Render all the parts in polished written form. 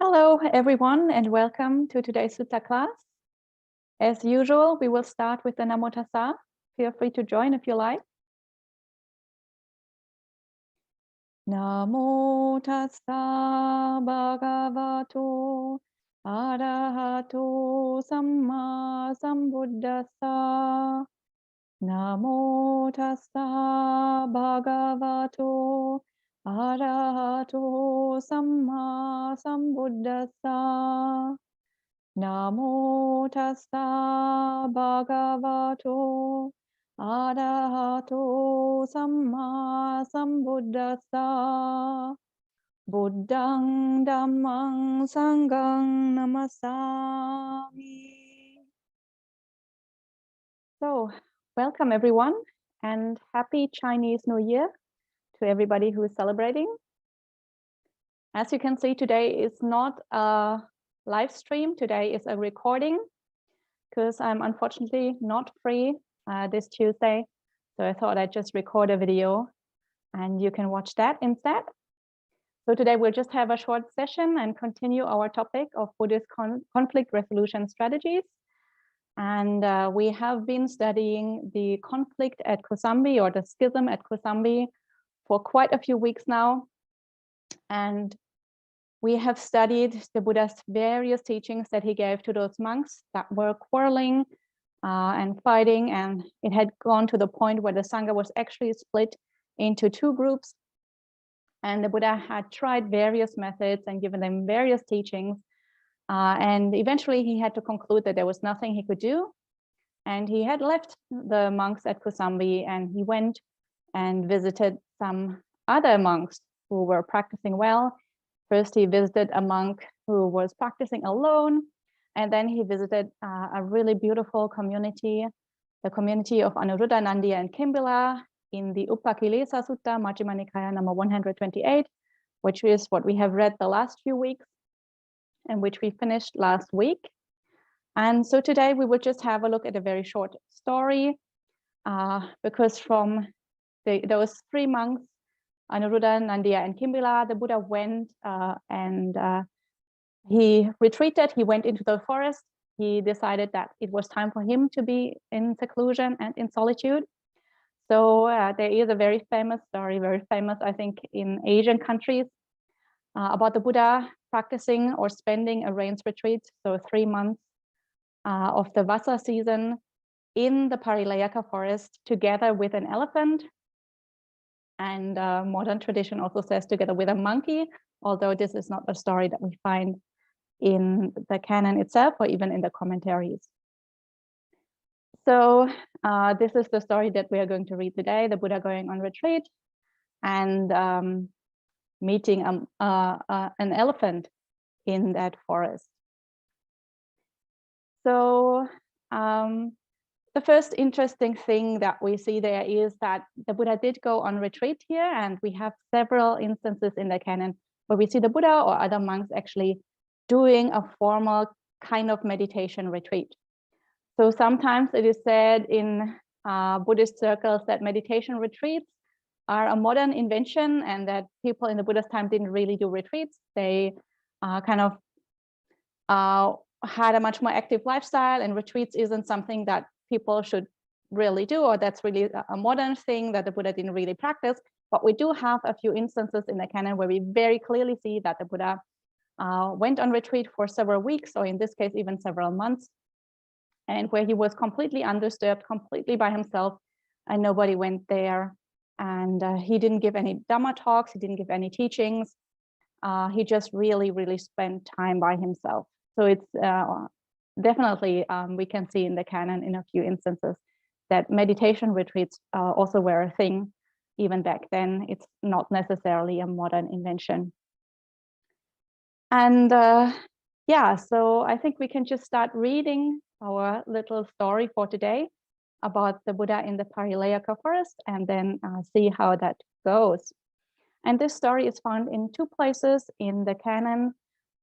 Hello, everyone, and welcome to today's Sutta class. As usual, we will start with the Namo Tassa. Feel free to join if you like. Namo Tassa Bhagavato Arahato Samma Sambuddhassa. Namo Tassa Bhagavato Arahato Samma Sambuddhassa. Namo Tassa Bhagavato Arahato Samma Sambuddhassa. Buddhang Dhammang Sanghang Namasami. So, welcome everyone, and happy Chinese New Year to everybody who is celebrating. As you can see, today is not a live stream. Today is a recording because I'm unfortunately not free this Tuesday. So I thought I'd just record a video and you can watch that instead. So today we'll just have a short session and continue our topic of Buddhist conflict resolution strategies. And we have been studying the conflict at Kosambi, or the schism at Kosambi, for quite a few weeks now. And we have studied the Buddha's various teachings that he gave to those monks that were quarreling and fighting, and it had gone to the point where the sangha was actually split into two groups. And the Buddha had tried various methods and given them various teachings. And eventually he had to conclude that there was nothing he could do. And he had left the monks at Kosambi, and he went and visited some other monks who were practicing well. First, he visited a monk who was practicing alone, and then he visited a really beautiful community, the community of Anuruddha, Nandiya, and Kimbila in the Upakilesa Sutta, Majjhima Nikaya number 128, which is what we have read the last few weeks and which we finished last week. And so today we will just have a look at a very short story because from those three monks, Anuruddha, Nandiya, and Kimbila, the Buddha went and he retreated. He went into the forest. He decided that it was time for him to be in seclusion and in solitude. So there is a very famous story, very famous, I think, in Asian countries about the Buddha practicing or spending a rains retreat, so 3 months of the Vasa season in the Parilayaka forest together with an elephant. And modern tradition also says together with a monkey, although this is not a story that we find in the canon itself or even in the commentaries. So this is the story that we are going to read today, the Buddha going on retreat and meeting an elephant in that forest. So the first interesting thing that we see there is that the Buddha did go on retreat here, and we have several instances in the canon where we see the Buddha or other monks actually doing a formal kind of meditation retreat. So sometimes it is said in Buddhist circles that meditation retreats are a modern invention and that people in the Buddha's time didn't really do retreats. They kind of had a much more active lifestyle, and retreats isn't something that people should really do, or that's really a modern thing that the Buddha didn't really practice. But we do have a few instances in the canon where we very clearly see that the Buddha went on retreat for several weeks, or in this case, even several months, and where he was completely undisturbed, completely by himself, and nobody went there. And he didn't give any Dhamma talks, he didn't give any teachings. He just really, really spent time by himself. So it's definitely, we can see in the canon in a few instances that meditation retreats also were a thing even back then. It's not necessarily a modern invention. And yeah, so I think we can just start reading our little story for today about the Buddha in the Parilayaka forest, and then see how that goes. And this story is found in two places in the canon.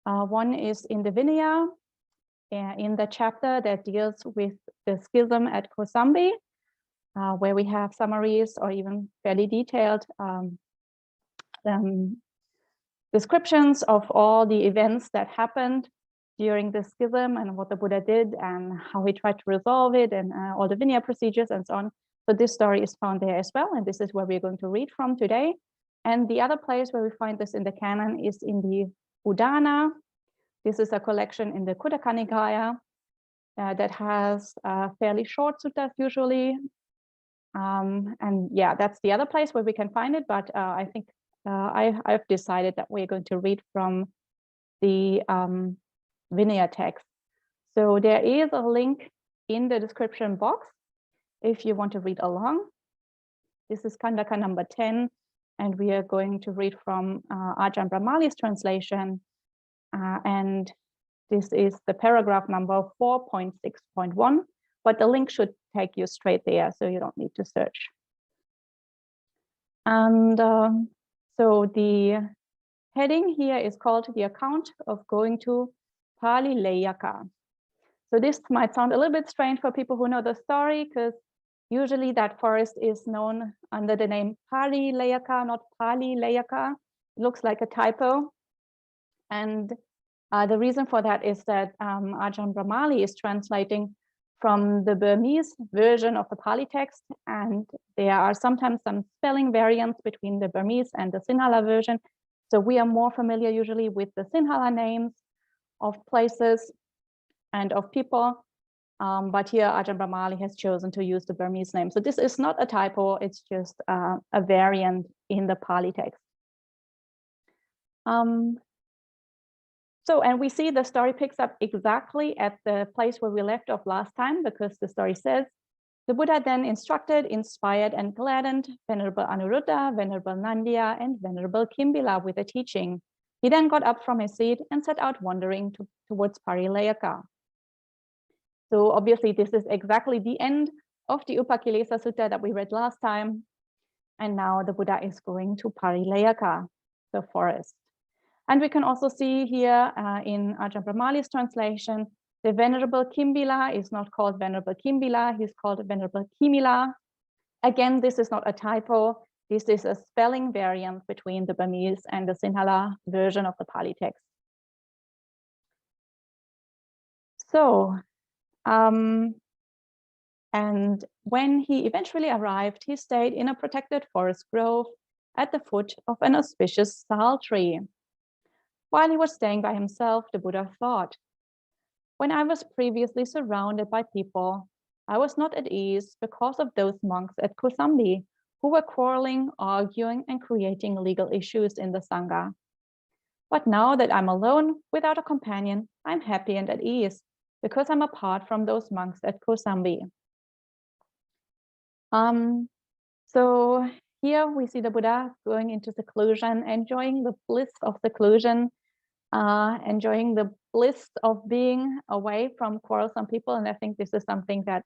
One is in the Vinaya, in the chapter that deals with the schism at Kosambi, where we have summaries or even fairly detailed descriptions of all the events that happened during the schism and what the Buddha did and how he tried to resolve it and all the Vinaya procedures and so on. So this story is found there as well. And this is where we're going to read from today. And the other place where we find this in the canon is in the Udana. This is a collection in the Khuddaka Nikaya that has fairly short suttas usually. And yeah, that's the other place where we can find it. But I think I've decided that we're going to read from the Vinaya text. So there is a link in the description box if you want to read along. This is Khandaka number 10, and we are going to read from Ajahn Brahmali's translation. And this is the paragraph number 4.6.1, but the link should take you straight there, so you don't need to search. And so the heading here is called The Account of Going to Pali Layaka. So this might sound a little bit strange for people who know the story, because usually that forest is known under the name Pali Layaka, not Pali Layaka. It looks like a typo. And the reason for that is that Ajahn Brahmali is translating from the Burmese version of the Pali text, and there are sometimes some spelling variants between the Burmese and the Sinhala version. So we are more familiar usually with the Sinhala names of places and of people, but here Ajahn Brahmali has chosen to use the Burmese name. So this is not a typo, it's just a variant in the Pali text. And we see the story picks up exactly at the place where we left off last time, because the story says, the Buddha then instructed, inspired, and gladdened Venerable Anuruddha, Venerable Nandya, and Venerable Kimbila with the teaching. He then got up from his seat and set out wandering towards Parilayaka. So obviously this is exactly the end of the Upakilesa Sutta that we read last time. And now the Buddha is going to Parilayaka, the forest. And we can also see here in Ajahn Brahmali's translation, the Venerable Kimbila is not called Venerable Kimbila, he's called Venerable Kimila. Again, this is not a typo. This is a spelling variant between the Burmese and the Sinhala version of the Pali text. So, and when he eventually arrived, he stayed in a protected forest grove at the foot of an auspicious sal tree. While he was staying by himself, the Buddha thought, when I was previously surrounded by people, I was not at ease because of those monks at Kosambi who were quarreling, arguing, and creating legal issues in the sangha. But now that I'm alone without a companion, I'm happy and at ease because I'm apart from those monks at Kosambi. So here we see the Buddha going into seclusion, enjoying the bliss of seclusion, enjoying the bliss of being away from quarrelsome people. And I think this is something that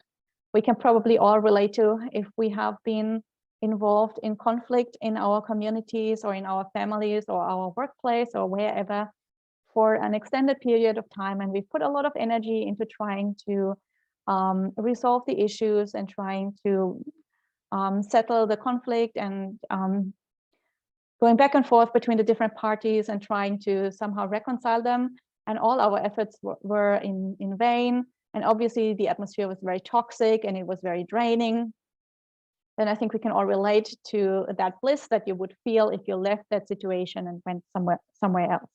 we can probably all relate to if we have been involved in conflict in our communities or in our families or our workplace or wherever for an extended period of time. And we've put a lot of energy into trying to resolve the issues and trying to settle the conflict and going back and forth between the different parties and trying to somehow reconcile them. And all our efforts were in vain. And obviously the atmosphere was very toxic and it was very draining. Then I think we can all relate to that bliss that you would feel if you left that situation and went somewhere else.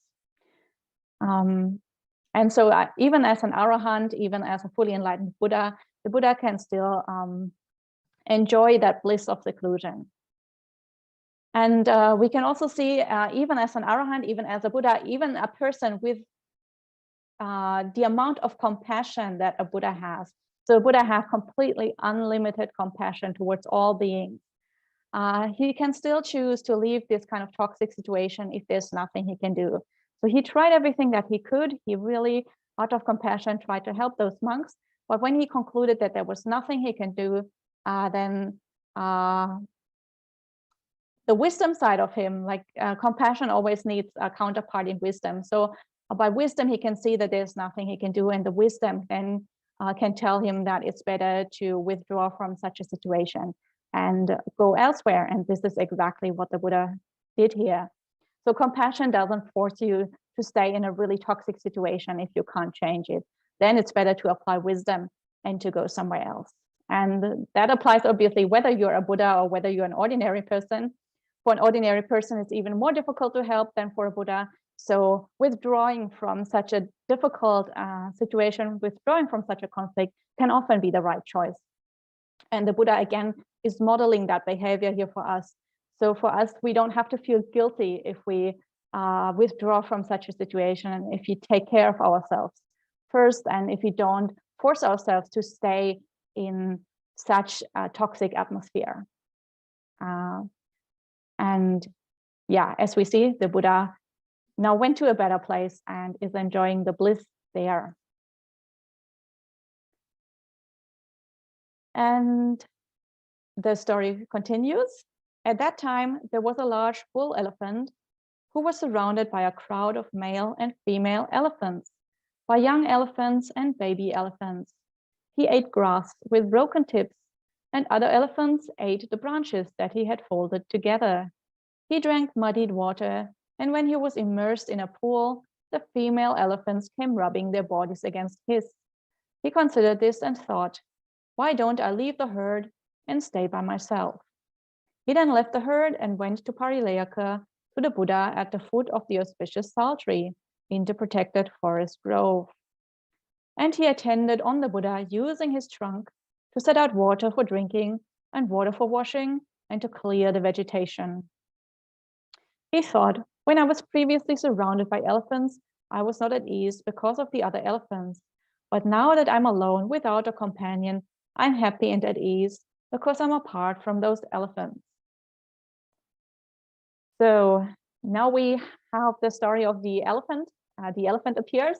And so even as an arahant, even as a fully enlightened Buddha, the Buddha can still enjoy that bliss of seclusion. And we can also see, even as an arahant, even as a Buddha, even a person with the amount of compassion that a Buddha has. So a Buddha has completely unlimited compassion towards all beings. He can still choose to leave this kind of toxic situation if there's nothing he can do. So he tried everything that he could. He really, out of compassion, tried to help those monks. But when he concluded that there was nothing he can do, then the wisdom side of him, like compassion always needs a counterpart in wisdom. So by wisdom, he can see that there's nothing he can do, and the wisdom then can tell him that it's better to withdraw from such a situation and go elsewhere. And this is exactly what the Buddha did here. So compassion doesn't force you to stay in a really toxic situation if you can't change it. Then it's better to apply wisdom and to go somewhere else. And that applies obviously whether you're a Buddha or whether you're an ordinary person. For an ordinary person, it's even more difficult to help than for a Buddha. So withdrawing from such a difficult situation, withdrawing from such a conflict can often be the right choice. And the Buddha, again, is modeling that behavior here for us. So for us, we don't have to feel guilty if we withdraw from such a situation, and if we take care of ourselves first, and if we don't force ourselves to stay in such a toxic atmosphere. And yeah, as we see, the Buddha now went to a better place and is enjoying the bliss there. And the story continues. At that time, there was a large bull elephant who was surrounded by a crowd of male and female elephants, by young elephants and baby elephants. He ate grass with broken tips, and other elephants ate the branches that he had folded together. He drank muddied water, and when he was immersed in a pool, the female elephants came rubbing their bodies against his. He considered this and thought, why don't I leave the herd and stay by myself? He then left the herd and went to Parilayaka, to the Buddha at the foot of the auspicious sal tree in the protected forest grove. And he attended on the Buddha using his trunk to set out water for drinking and water for washing and to clear the vegetation. He thought, when I was previously surrounded by elephants, I was not at ease because of the other elephants. But now that I'm alone without a companion, I'm happy and at ease because I'm apart from those elephants. So now we have the story of the elephant. The elephant appears,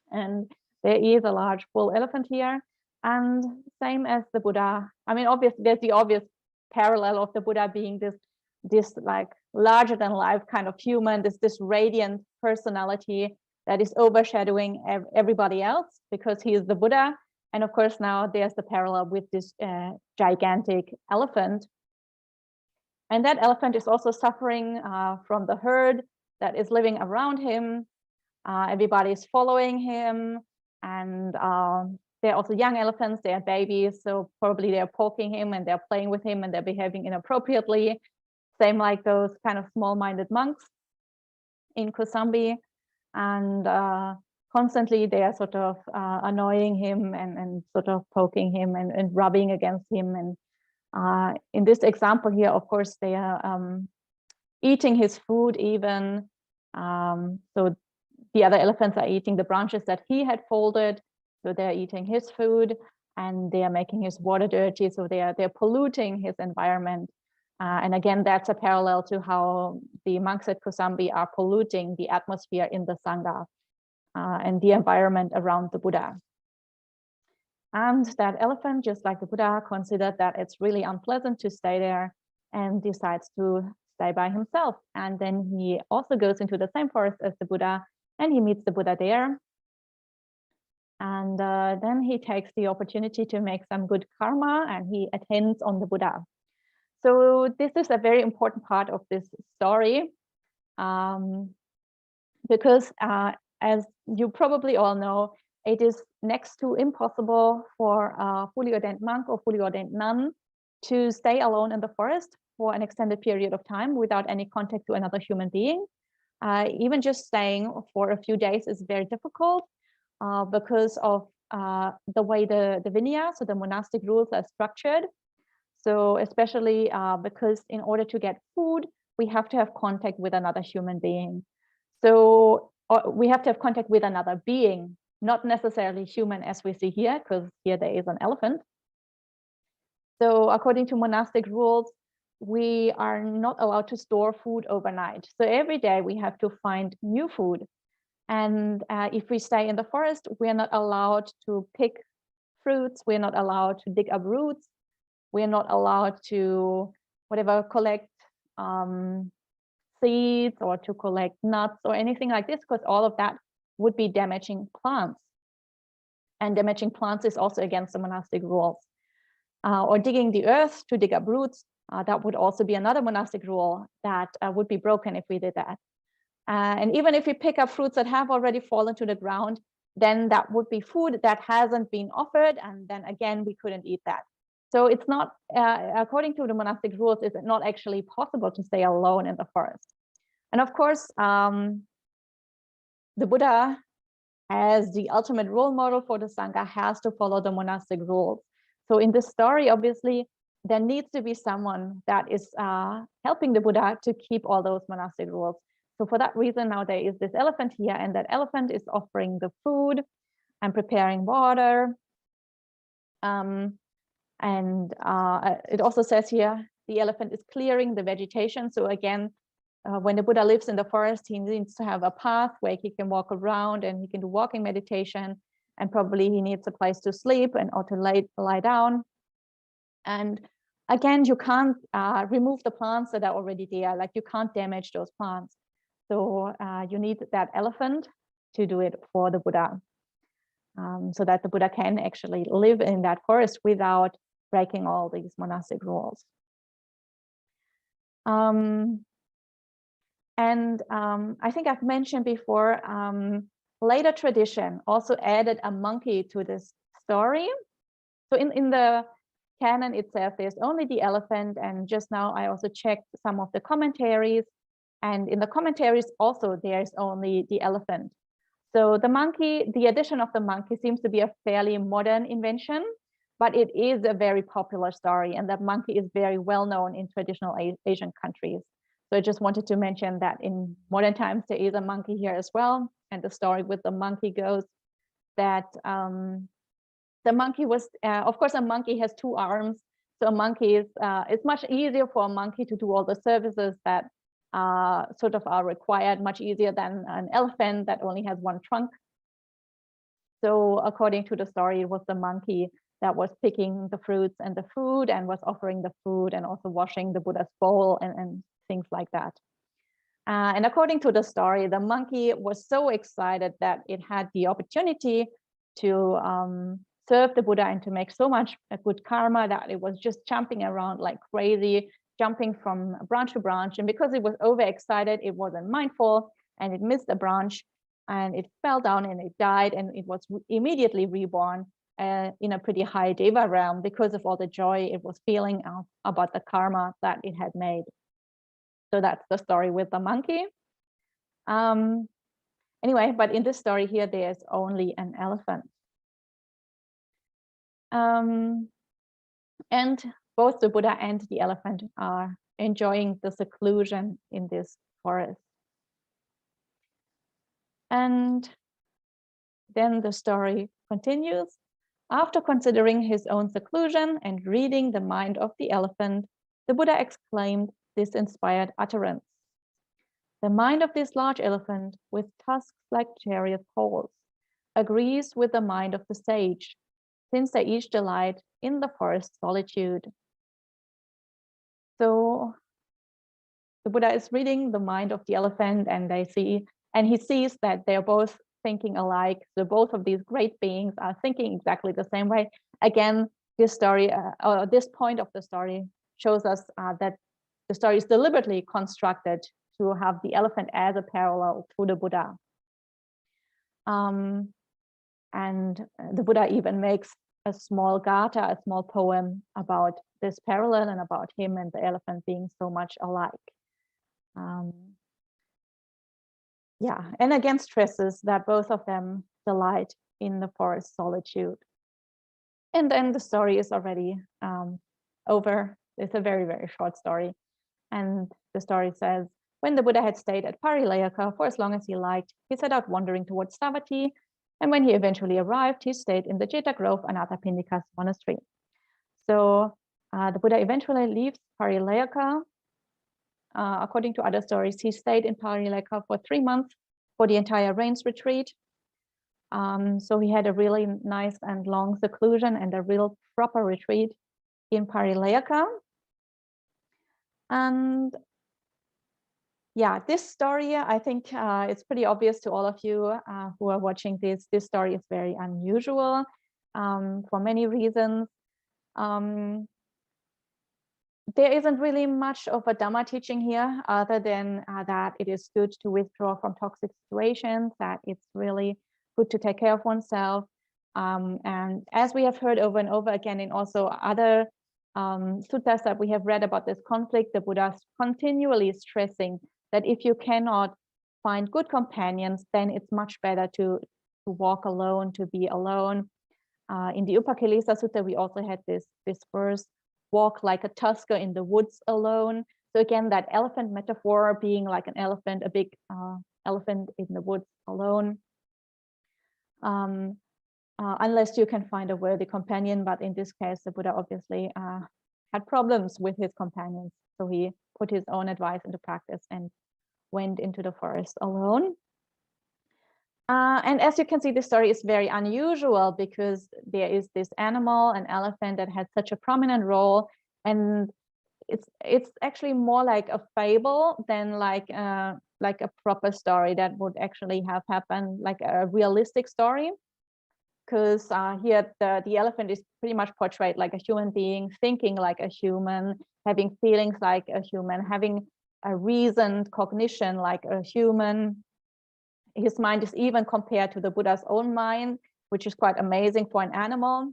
and there is a large bull elephant here. And same as the Buddha. I mean, obviously, there's the obvious parallel of the Buddha being this like larger than life kind of human, this radiant personality that is overshadowing everybody else because he is the Buddha. And of course, now there's the parallel with this gigantic elephant. And that elephant is also suffering from the herd that is living around him. Everybody is following him. And they're also young elephants, they're babies. So probably they're poking him and they're playing with him and they're behaving inappropriately. Same like those kind of small-minded monks in Kosambi. And constantly they are sort of annoying him and sort of poking him and rubbing against him. And in this example here, of course, they are eating his food even. So the other elephants are eating the branches that he had folded. So they're eating his food and they are making his water dirty. So they're polluting his environment. And again, that's a parallel to how the monks at Kosambi are polluting the atmosphere in the sangha and the environment around the Buddha. And that elephant, just like the Buddha, considered that it's really unpleasant to stay there and decides to stay by himself. And then he also goes into the same forest as the Buddha and he meets the Buddha there. And then he takes the opportunity to make some good karma and he attends on the Buddha. So this is a very important part of this story because as you probably all know, it is next to impossible for a fully ordained monk or fully ordained nun to stay alone in the forest for an extended period of time without any contact to another human being. Even just staying for a few days is very difficult because of the way the Vinaya, so the monastic rules, are structured. So especially because in order to get food, we have to have contact with another human being. So we have to have contact with another being, not necessarily human as we see here, because here there is an elephant. So according to monastic rules, we are not allowed to store food overnight. So every day we have to find new food. And if we stay in the forest, we are not allowed to pick fruits. We're not allowed to dig up roots. We're not allowed to collect seeds or to collect nuts or anything like this, because all of that would be damaging plants. And damaging plants is also against the monastic rules. Or digging the earth to dig up roots that would also be another monastic rule that would be broken if we did that. And even if we pick up fruits that have already fallen to the ground, then that would be food that hasn't been offered, and then again we couldn't eat that. So it's not, according to the monastic rules, it's not actually possible to stay alone in the forest. And of course, the Buddha, as the ultimate role model for the sangha, has to follow the monastic rules. So in this story, obviously, there needs to be someone that is helping the Buddha to keep all those monastic rules. So for that reason, now there is this elephant here, and that elephant is offering the food and preparing water. It also says here, the elephant is clearing the vegetation. So again, when the Buddha lives in the forest, he needs to have a path where he can walk around and he can do walking meditation, and probably he needs a place to sleep and or to lie down. And again, you can't remove the plants that are already there, like you can't damage those plants. So you need that elephant to do it for the Buddha, so that the Buddha can actually live in that forest without breaking all these monastic rules. I think I've mentioned before, later tradition also added a monkey to this story. So in the canon itself, there's only the elephant, and just now I also checked some of the commentaries, and in the commentaries also there's only the elephant. So the monkey, the addition of the monkey seems to be a fairly modern invention, but it is a very popular story, and that monkey is very well known in traditional Asian countries. So I just wanted to mention that in modern times there is a monkey here as well, and the story with the monkey goes that the monkey was, of course, a monkey has 2 arms. So a monkey is, it's much easier for a monkey to do all the services that sort of are required, much easier than an elephant that only has 1 trunk. So according to the story, it was the monkey that was picking the fruits and the food and was offering the food and also washing the Buddha's bowl and things like that. And according to the story, the monkey was so excited that it had the opportunity to serve the Buddha and to make so much good karma that it was just jumping around like crazy, jumping from branch to branch. And because it was overexcited, it wasn't mindful and it missed a branch and it fell down and it died, and it was immediately reborn in a pretty high deva realm because of all the joy it was feeling about the karma that it had made. So that's the story with the monkey. Anyway, but in this story here, there's only an elephant. And both the Buddha and the elephant are enjoying the seclusion in this forest. And then the story continues. After considering his own seclusion and reading the mind of the elephant, the Buddha exclaimed this inspired utterance. The mind of this large elephant, with tusks like chariot poles, agrees with the mind of the sage, since they each delight in the forest solitude. So the Buddha is reading the mind of the elephant, and he sees that they're both thinking alike. So both of these great beings are thinking exactly the same way. Again, this story, or this point of the story, shows us that the story is deliberately constructed to have the elephant as a parallel to the Buddha. And the Buddha even makes a small gatha, a small poem about this parallel and about him and the elephant being so much alike. Yeah, and again stresses that both of them delight in the forest solitude. And then the story is already over. It's a very, very short story. And the story says, when the Buddha had stayed at Parilayaka for as long as he liked, he set out wandering towards Savatthi. And when he eventually arrived, he stayed in the Jeta Grove Anathapindika's monastery. So the Buddha eventually leaves Parilayaka. According to other stories, he stayed in Parilayaka for 3 months for the entire rains retreat. So he had a really nice and long seclusion and a real proper retreat in Parilayaka. And yeah, this story, I think it's pretty obvious to all of you who are watching this. This story is very unusual for many reasons. there isn't really much of a Dhamma teaching here, other than that it is good to withdraw from toxic situations, that it's really good to take care of oneself. And as we have heard over and over again in also other suttas that we have read about this conflict, the Buddha is continually stressing that if you cannot find good companions, then it's much better to walk alone, to be alone. In the Upakilesa Sutta, we also had this verse, walk like a tusker in the woods alone. So again, that elephant metaphor being like an elephant, a big elephant in the woods alone. Unless you can find a worthy companion, but in this case, the Buddha obviously had problems with his companions. So he put his own advice into practice and went into the forest alone. And as you can see, this story is very unusual because there is this animal, an elephant, that had such a prominent role, and it's actually more like a fable than like a proper story that would actually have happened, like a realistic story. Because here the elephant is pretty much portrayed like a human being, thinking like a human, having feelings like a human, having a reasoned cognition like a human. His mind is even compared to the Buddha's own mind, which is quite amazing for an animal.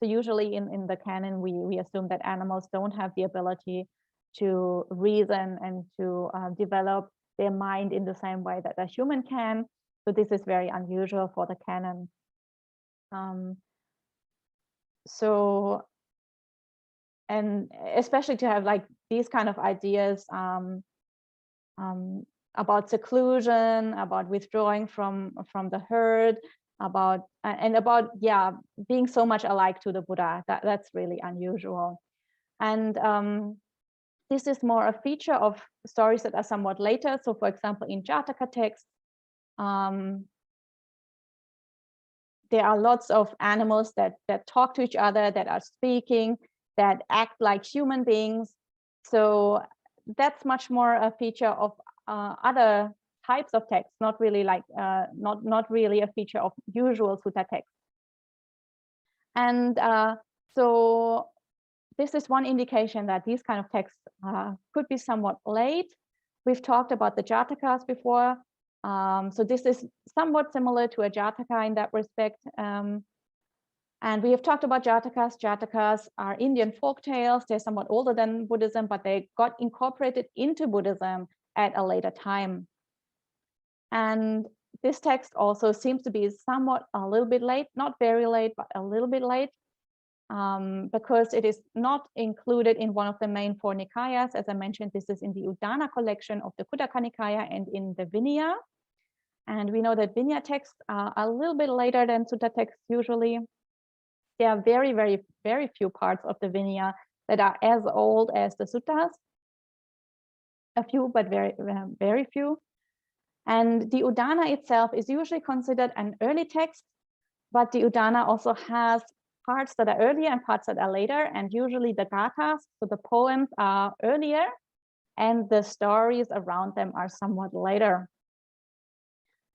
So usually in the canon, we assume that animals don't have the ability to reason and to develop their mind in the same way that a human can. So this is very unusual for the canon. And especially to have like these kind of ideas about seclusion, about withdrawing from the herd, about being so much alike to the Buddha. That's really unusual. And this is more a feature of stories that are somewhat later. So for example, in Jataka texts, there are lots of animals that talk to each other, that are speaking, that act like human beings. So that's much more a feature of other types of texts, not really like not really a feature of usual sutta texts. And so this is one indication that these kind of texts could be somewhat late. We've talked about the Jatakas before. So this is somewhat similar to a Jataka in that respect. And we have talked about Jatakas. Jatakas are Indian folk tales. They're somewhat older than Buddhism, but they got incorporated into Buddhism at a later time. And this text also seems to be somewhat a little bit late, not very late, but a little bit late, because it is not included in one of the main four Nikayas. As I mentioned, this is in the Udana collection of the Khuddaka Nikaya and in the Vinaya. And we know that Vinaya texts are a little bit later than Sutta texts usually. There are very, very, very few parts of the Vinaya that are as old as the Suttas. A few, but very, very few. And the Udana itself is usually considered an early text, but the Udana also has parts that are earlier and parts that are later. And usually the gathas, so the poems, are earlier, and the stories around them are somewhat later.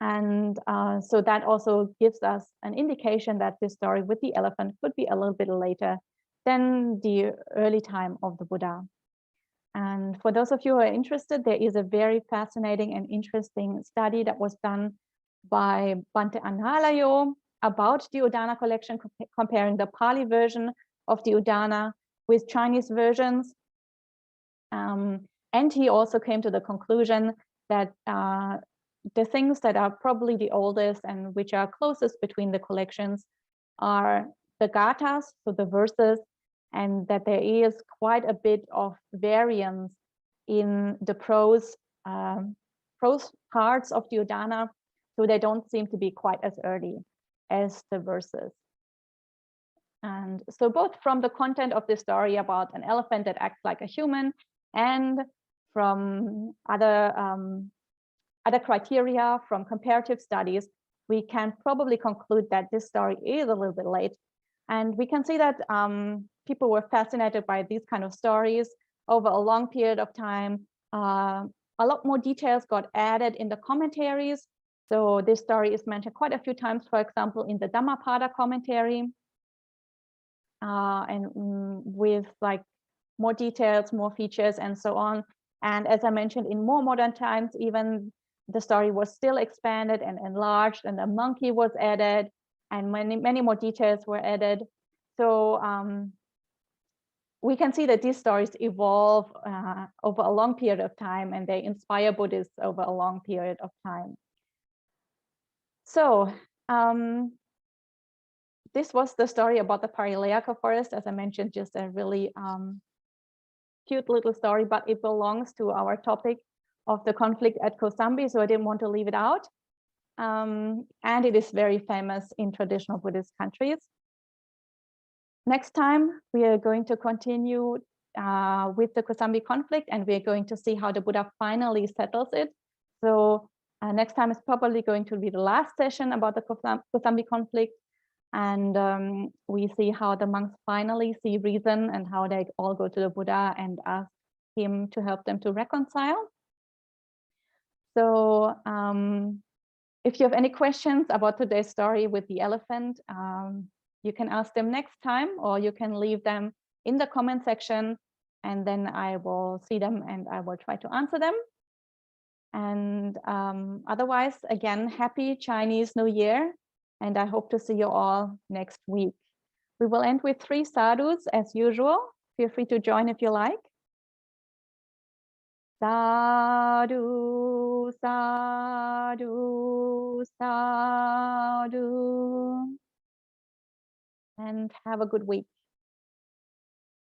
And so that also gives us an indication that this story with the elephant could be a little bit later than the early time of the Buddha. And for those of you who are interested, there is a very fascinating and interesting study that was done by Bante Analayo about the Udana collection, comparing the Pali version of the Udana with Chinese versions. And he also came to the conclusion that the things that are probably the oldest and which are closest between the collections are the gathas, so the verses, and that there is quite a bit of variance in the prose parts of the Udana, so they don't seem to be quite as early as the verses. And so both from the content of the story about an elephant that acts like a human, and from other criteria, from comparative studies, we can probably conclude that this story is a little bit late. And we can see that people were fascinated by these kind of stories over a long period of time. A lot more details got added in the commentaries. So this story is mentioned quite a few times, for example, in the Dhammapada commentary. And with like more details, more features, and so on. And as I mentioned, in more modern times, even the story was still expanded and enlarged, and a monkey was added, and many more details were added. So we can see that these stories evolve over a long period of time, and they inspire Buddhists over a long period of time. So this was the story about the Parilayaka forest. As I mentioned, just a really cute little story, but it belongs to our topic of the conflict at Kosambi, so I didn't want to leave it out. And it is very famous in traditional Buddhist countries. Next time, we are going to continue with the Kosambi conflict, and we're going to see how the Buddha finally settles it. So next time is probably going to be the last session about the Kosambi conflict. And we see how the monks finally see reason and how they all go to the Buddha and ask him to help them to reconcile. So if you have any questions about today's story with the elephant, you can ask them next time, or you can leave them in the comment section, and then I will see them and I will try to answer them. And otherwise, again, happy Chinese New Year. And I hope to see you all next week. We will end with 3 sadhus as usual. Feel free to join if you like. Sadhu, sadhu, sadhu. And have a good week.